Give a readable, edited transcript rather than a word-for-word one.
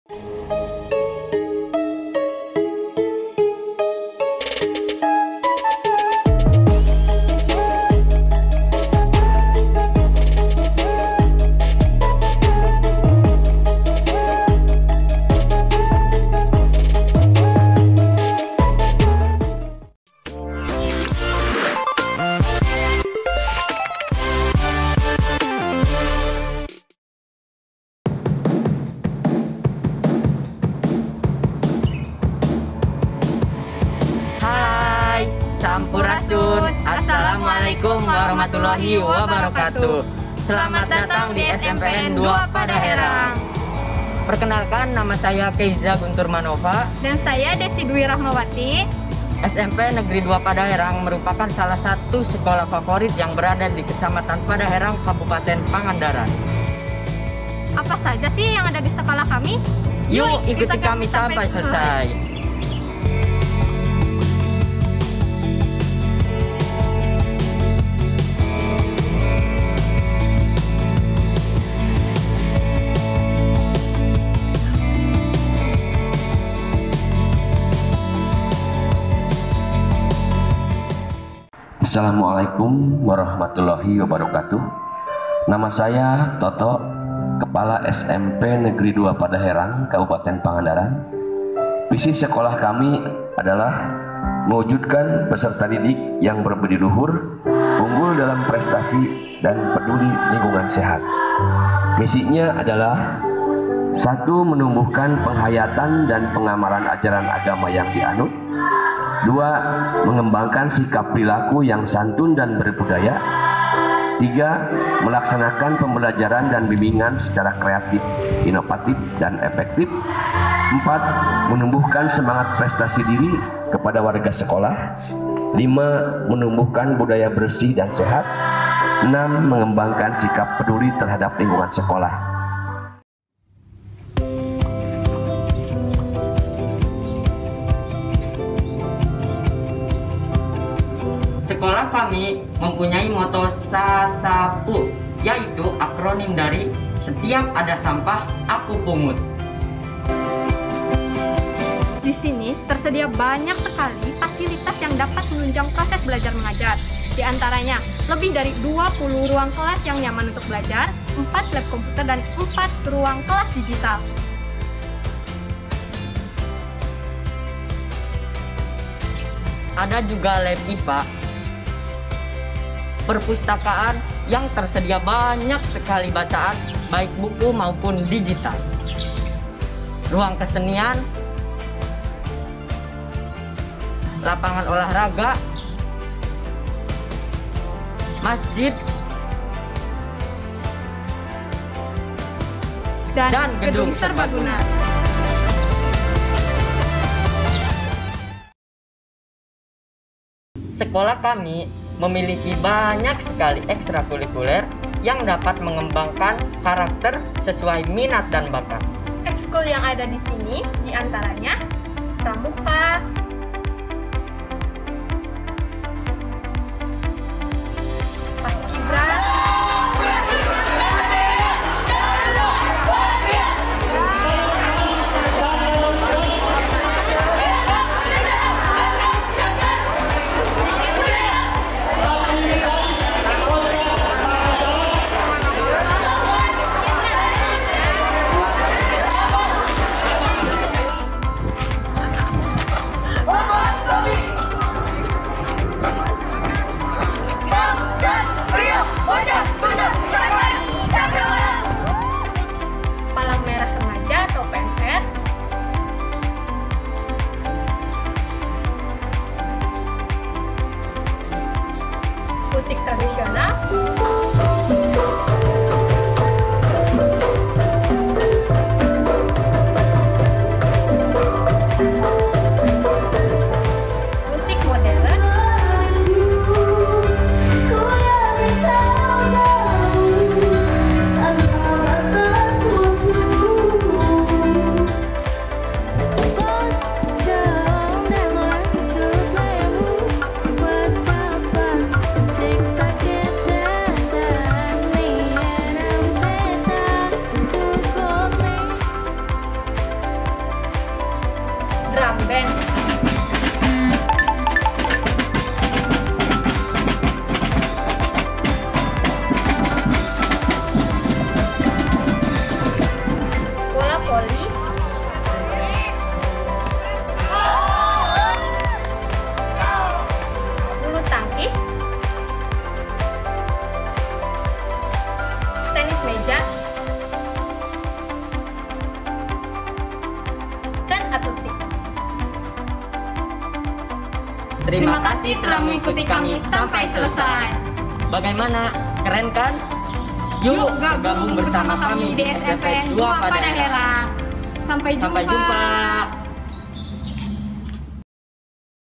Hai, Sampurasun. Assalamualaikum warahmatullahi wabarakatuh. Selamat datang di SMPN 2 Padaherang. Perkenalkan, nama saya Keiza Guntur Manova. Dan saya Desi Dwi Rahmawati. SMP Negeri 2 Padaherang merupakan salah satu sekolah favorit yang berada di Kecamatan Padaherang, Kabupaten Pangandaran. Apa saja sih yang ada di sekolah kami? Yuk ikuti kami sampai selesai. Assalamualaikum warahmatullahi wabarakatuh. Nama saya Toto, Kepala SMP Negeri 2 Padaherang, Kabupaten Pangandaran. Visi sekolah kami adalah mewujudkan peserta didik yang berbudi luhur, unggul dalam prestasi, dan peduli lingkungan sehat. Misinya adalah: 1. Menumbuhkan penghayatan dan pengamalan ajaran agama yang dianut. 2. Mengembangkan sikap perilaku yang santun dan berbudaya. 3. Melaksanakan pembelajaran dan bimbingan secara kreatif, inovatif, dan efektif. 4. Menumbuhkan semangat prestasi diri kepada warga sekolah. 5. Menumbuhkan budaya bersih dan sehat. 6. Mengembangkan sikap peduli terhadap lingkungan sekolah. Sekolah kami mempunyai moto SASAPU, yaitu akronim dari setiap ada sampah, aku pungut. Di sini tersedia banyak sekali fasilitas yang dapat menunjang proses belajar mengajar. Di antaranya, lebih dari 20 ruang kelas yang nyaman untuk belajar, 4 lab komputer, dan 4 ruang kelas digital. Ada juga lab IPA, perpustakaan yang tersedia banyak sekali bacaan, baik buku maupun digital. Ruang kesenian, lapangan olahraga, masjid, dan gedung serbaguna. Sekolah kami memiliki banyak sekali ekstrakurikuler yang dapat mengembangkan karakter sesuai minat dan bakat. Ekskul yang ada di sini diantaranya pramuka, paskibra, drum band. Bola voli, bulu tangkis, tenis meja, dan atletik. Terima kasih telah mengikuti kami sampai selesai. Bagaimana? Keren kan? Yuk bergabung bersama kami di SMP 2 Padaherang. Sampai jumpa. Sampai jumpa.